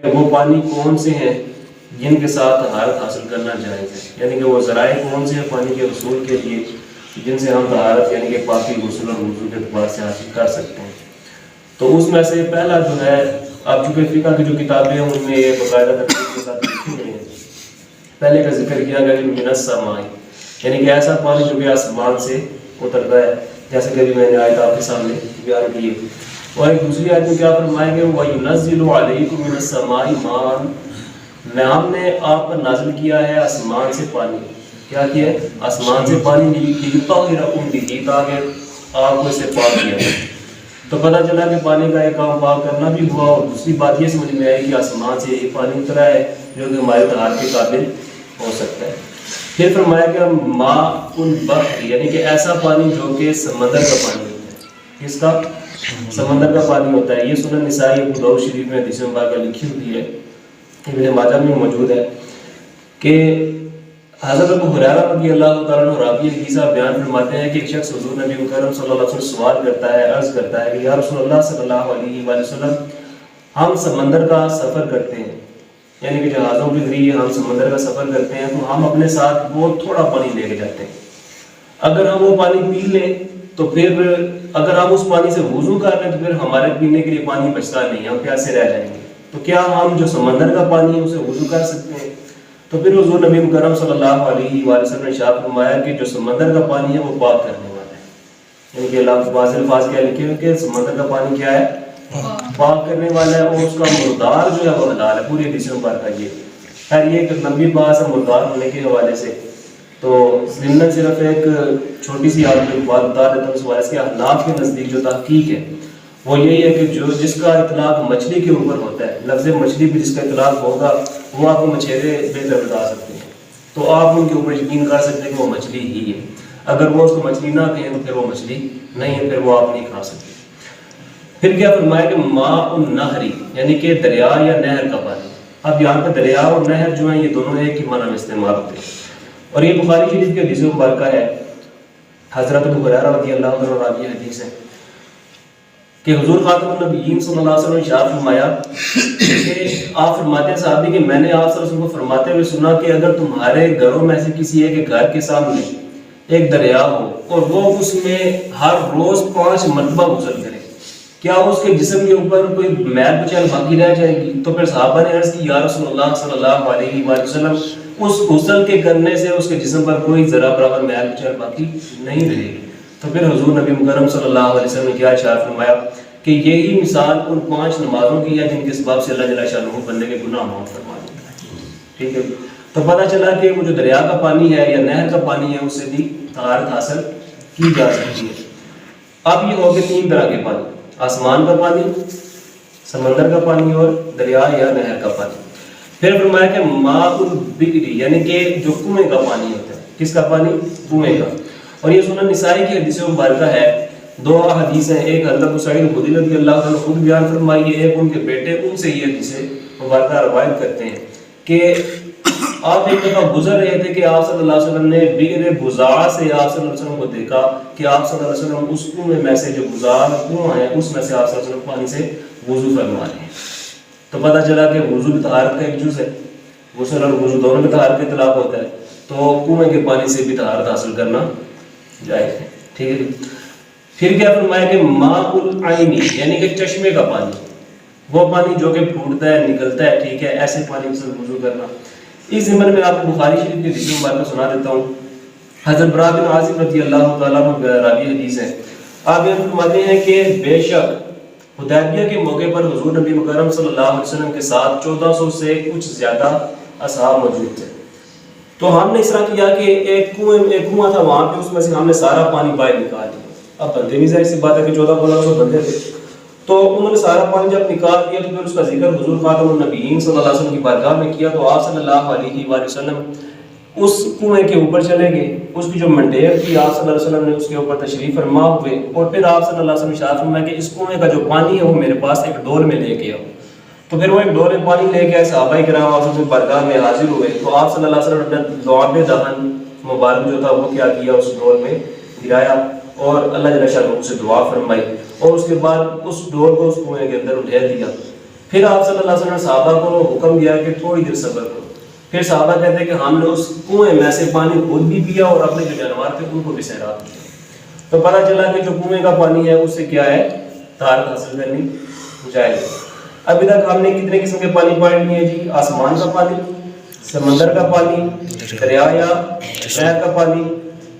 وہ پانی کون سے ہیں جن کے ساتھ طہارت حاصل کرنا جائز ہے، یعنی کہ وہ ذرائع کون سے ہیں پانی کے حصول کے لیے جن سے ہم طہارت یعنی کہ پاکی غسل اور وضو کے اعتبار سے حاصل کر سکتے ہیں۔ تو اس میں سے پہلا جو ہے، اب چونکہ فقہ کی جو کتابیں ہیں ان میں یہ باقاعدہ ترتیب کے ساتھ لکھی ہوئی ہیں۔ پہلے کا ذکر کیا گیا کہ من السماء، یعنی کہ ایسا پانی جو کہ آسمان سے اترتا ہے، جیسے کہ ابھی میں نے آیت آپ کے سامنے بیان کی ہے۔ اور ایک دوسری آیت میں کیا فرمائیں گے، وَيُنَزِّلُ عَلَيْكُم مِّنَ السَّمَاءِ مَاءً، میں ہم نے آپ پر نازل کیا ہے آسمان سے پانی۔ کیا کیا ہے؟ آسمان سے پانی لِيُطَهِّرَكُم بِهِ، تاکہ آپ کو اس سے پاک کیا جائے۔ تو پتہ چلا کہ پانی کا ایک کام پاک کرنا بھی ہوا، اور دوسری بات یہ سمجھ میں آئی کہ آسمان سے ایک پانی اترا ہے جو کہ ہمارے طہارت کے قابل ہو سکتا ہے۔ پھر فرمایا کہ ماء البحر، یعنی کہ ایسا پانی جو کہ سمندر کا پانی ہوتا ہے۔ کس کا؟ سمندر کا پانی ہوتا ہے۔ یہ سنن نسائی ابو داؤد شریف میں حدیث مبارکہ لکھی ہوئی ہے، ابن ماجہ میں موجود ہے کہ حضرت ابو ہریرہ رضی اللہ تعالیٰ عنہ راوی حدیث بیان فرماتے ہیں کہ ایک شخص حضور نبی مکرم صلی اللہ علیہ وسلم سوال کرتا ہے، عرض کرتا ہے کہ یا رسول اللہ صلی اللہ علیہ وآلہ وسلم، ہم سمندر کا سفر کرتے ہیں، یعنی کہ جہازوں کے ذریعے ہم سمندر کا سفر کرتے ہیں، تو ہم اپنے ساتھ بہت تھوڑا پانی لے کے جاتے ہیں۔ اگر ہم وہ پانی پی لیں تو پھر اگر ہم اس پانی سے وضو کر لیں تو پھر ہمارے پینے کے لیے پانی بچتا نہیں، ہم پیاسے رہ جائیں گے۔ تو کیا ہم جو سمندر کا پانی ہے اسے وضو کر سکتے ہیں؟ تو پھر حضور نبی مکرم صلی اللہ علیہ وآلہ وسلم نے ارشاد فرمایا کہ جو سمندر کا پانی ہے وہ پاک کرنے والا ہے، یعنی کہ بعض الفاظ کیا لکھے ہوئے کہ سمندر کا پانی کیا ہے؟ پاک کرنے والا ہے، اور اس کا مردار جو ہے وہ حلال ہے۔ پوری حدیث مبارکہ یہ خیر یہ ایک لمبی بات ہے مردار ہونے کے حوالے سے، تو ضمن صرف ایک چھوٹی سی آپ کو بات بتا دیتا ہوں اس حوالے سے۔ احناف کے نزدیک جو تحقیق ہے وہ یہی ہے کہ جس کا اطلاق مچھلی کے اوپر ہوتا ہے، لفظ مچھلی بھی جس کا اطلاق ہوگا وہ آپ کو مچھیرے بہتر بتا سکتے ہیں، تو آپ ان کے اوپر یقین کر سکتے ہیں کہ وہ مچھلی ہی ہے۔ اگر وہ اس کو مچھلی نہ کہیں تو پھر وہ مچھلی نہیں ہے، پھر وہ آپ نہیں کھا سکتے۔ پھر کیا فرمایا کہ ماء النہر، یعنی کہ دریا یا نہر کا پانی۔ اب یہاں پہ دریا اور نہر جو ہیں یہ دونوں ایک ہی معنی میں استعمال ہوتے ہیں، اور یہ بخاری شریف کی حدیث مبارکہ ہے۔ حضرت ابو ہریرہ رضی اللہ عنہ راوی حدیث ہے کہ حضور خاتم النبیین صلی اللہ علیہ وسلم نے ارشاد فرمایا کہ آپ فرماتے ہیں صحابی کہ میں نے آپ صلی اللہ علیہ وسلم کو فرماتے ہوئے سنا کہ اگر تمہارے گھروں میں سے کسی ایک گھر کے سامنے ایک دریا ہو اور وہ اس میں ہر روز 5 مرتبہ غسل کرے، کیا اس کے جسم کے اوپر کوئی میل کچیل باقی رہ جائے گی؟ تو پھر صحابہ نے عرض کی یا رسول اللہ صلی اللہ علیہ وآلہ وسلم، اس غسل کے کرنے سے اس کے جسم پر کوئی ذرا برابر میل کچیل باقی نہیں رہے گی۔ تو پھر حضور نبی مکرم صلی اللہ علیہ وسلم نے کیا ارشاد فرمایا کہ یہی مثال ان 5 نمازوں کی ہے جن کے سبب سے اللہ جل شانہ بندے کے گناہ معاف فرما دیتا ہے۔ ٹھیک ہے، تو پتہ چلا کہ وہ جو دریا کا پانی ہے یا نہر کا پانی ہے اس سے بھی طہارت حاصل کی جا سکتی ہے۔ اب یہ ہو گئے 3 طرح کے پانی، آسمان کا پانی، سمندر کا پانی اور دریا یا نہر کا پانی۔ پھر فرمایا کہ ماء البئر، یعنی کہ جو کنویں کا پانی ہوتا ہے۔ کس کا پانی؟ کنویں کا۔ اور یہ سنن نسائی کی حدیث مبارکہ ہے، 2 حدیث ہیں، ایک حضرت ابو سعید خدری رضی اللہ عنہ خود بیان فرمائی ہے، ایک ان کے بیٹے ان سے یہ حدیث مبارکہ روایت کرتے ہیں کہ آپ ایک دفعہ گزر رہے تھے کہ آپ صلی اللہ علیہ وسلم نے بئر بزاع سے آپ صلی اللہ علیہ وسلم کو دیکھا کہ آپ صلی اللہ علیہ وسلم اس کنویں میں سے، جو بزاع کنواں ہے اس میں سے آپ صلی اللہ علیہ وسلم پانی سے وضو فرما رہے ہیں۔ تو پتہ چلا کہ وضو بھی طہارت کا ایک جز ہے، غسل اور وضو دونوں میں طہارت کا اطلاق ہوتا ہے، تو کنویں کے پانی سے بھی طہارت حاصل کرنا جائز ہے۔ ٹھیک ہے، پھر کیا فرمایا کہ ماء العین، یعنی کہ چشمے کا پانی، وہ پانی جو کہ پھوٹتا ہے نکلتا ہے، ٹھیک ہے، ایسے پانی سے وضو کرنا۔ اس ضمن میں آپ کو بخاری شریف کی حدیث مبارکہ سنا دیتا ہوں۔ حضرت برا بن عازب رضی اللہ تعالیٰ عنہ راوی حدیث ہے، آپ یہ فرماتے ہیں کہ بے شک حدیبیہ کے موقع پر حضور نبی مکرم صلی اللہ علیہ وسلم کے ساتھ 1400 سے کچھ زیادہ اصحاب موجود تھے۔ تو ہم نے اس طرح کیا کہ ایک کنواں تھا وہاں پہ، اس میں سے ہم نے سارا پانی باہر نکال دیا۔ اب بندے بھی ظاہر سی بات ہے کہ 1400 بندے تھے، تو انہوں نے سارا پانی جب نکال دیا تو پھر اس کا ذکر حضور خاتم النبیین صلی اللہ علیہ وسلم کی بارگاہ میں کیا، تو آپ صلی اللہ علیہ وآلہ وسلم اس کنویں کے اوپر چلے گئے، اس کی جو منڈیر تھی آپ صلی اللہ علیہ وسلم نے اس کے اوپر تشریف فرما ہوئے، اور پھر آپ صلی اللہ علیہ وسلم ارشاد فرمایا کہ اس کنویں کا جو پانی ہے وہ میرے پاس ایک ڈول میں لے کے آؤ۔ تو پھر وہ ایک ڈول میں پانی لے کے آئے، صحابہ کرام آپ کی بارگاہ میں حاضر ہوئے، تو آپ صلی اللہ علیہ وسلم نے لعاب دہن مبارک جو تھا وہ کیا کیا، اس ڈول میں گرایا اور اللہ جل شانہ سے دعا فرمائی، اور اس کے بعد اس ڈول کو اس کنویں کے اندر اٹھا دیا۔ پھر آپ صلی اللہ علیہ وسلم نے صحابہ کو حکم دیا کہ تھوڑی دیر صبر کرو. پھر صحابہ کہتے ہیں کہ ہم نے اس کنویں میں سے پانی خود بھی پیا اور اپنے جو جانور تھے ان کو بھی سیراب کیا. تو پتہ چلا کہ جو کنویں کا پانی ہے اس سے کیا ہے طہارت حاصل کرنی جائز. ابھی تک ہم نے کتنے قسم کے پانی پڑھ لیے ہیں جی؟ آسمان کا پانی، سمندر کا پانی، دریا یا شہر کا پانی،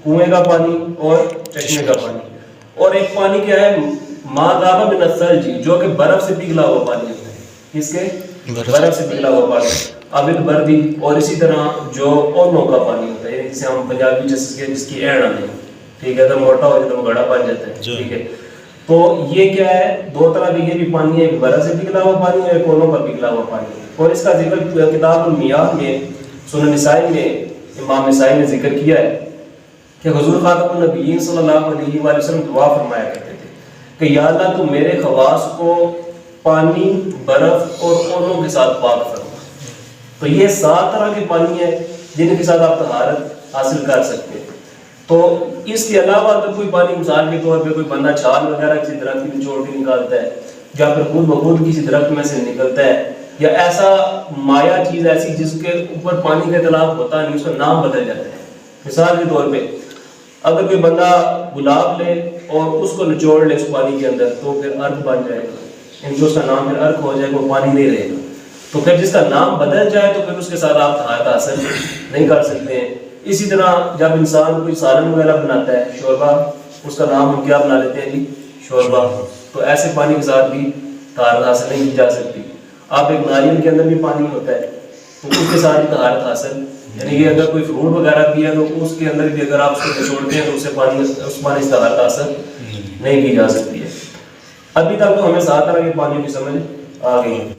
کنویں کا پانی اور چشمے کا پانی. اور ایک پانی کیا ہے ما ذاب من الثلج، جو کہ برف سے پگھلا ہوا پانی ہوتا ہے. کس کے؟ برف سے پگھلا ہوا پانی. ابل بردی، اور اسی طرح جو اونوں کا پانی ہوتا ہے جسے ہم پنجابی جس کی اینڑ آتے ہیں، ٹھیک ہے، اگر موٹا ہو جائے تو گڑا بن جاتا ہے. ٹھیک ہے، تو یہ کیا ہے دو طرح کے یہ بھی پانی ہے، ایک برف سے پگھلا ہوا پانی ہے، ایک اونوں پر پگھلا ہوا پانی ہے. اور اس کا ذکر کتاب المیاه میں سنن نسائی میں امام نسائی نے ذکر کیا ہے کہ حضور خاتم النبیین صلی اللہ علیہ وآلہ وسلم دعا فرمایا کرتے تھے کہ یا اللہ تو میرے خواص کو پانی، برف اور اونوں کے ساتھ پاک فرما. تو یہ 7 طرح کے پانی ہیں جن کے ساتھ آپ طہارت حاصل کر سکتے ہیں. تو اس کے علاوہ اگر کوئی پانی مثال کے طور پہ کوئی بندہ چھال وغیرہ کسی درخت کی نچوڑ کے نکالتا ہے یا پھر خود بخود کسی درخت میں سے نکلتا ہے یا ایسا مایع چیز ایسی جس کے اوپر پانی کا اطلاق ہوتا نہیں، اس کا نام بدل جاتا ہے. مثال کے طور پہ اگر کوئی بندہ گلاب لے اور اس کو نچوڑ لے اس پانی کے اندر تو پھر ارک بن جائے گا، یعنی جو اس کا نام پھر ارک ہو جائے گا، وہ پانی نہیں رہے گا. تو پھر جس کا نام بدل جائے تو پھر اس کے ساتھ آپ طہارت حاصل نہیں کر سکتے ہیں. اسی طرح جب انسان کوئی سالن وغیرہ بناتا ہے، شوربہ، اس کا نام ہم کیا بنا لیتے ہیں جی؟ شوربہ. تو ایسے پانی کے ساتھ بھی طہارت حاصل نہیں کی جا سکتی. آپ ایک ناریل کے اندر بھی پانی ہوتا ہے تو اس کے ساتھ بھی طہارت حاصل، یعنی کہ اگر کوئی فروٹ وغیرہ بھی ہے تو اس کے اندر بھی اگر آپ اس کو نچوڑتے ہیں تو اس سے پانی سے طہارت حاصل نہیں کی جا سکتی ہے. ابھی تک تو ہمیں 7 طرح کے پانی کی سمجھ آ گئی ہے.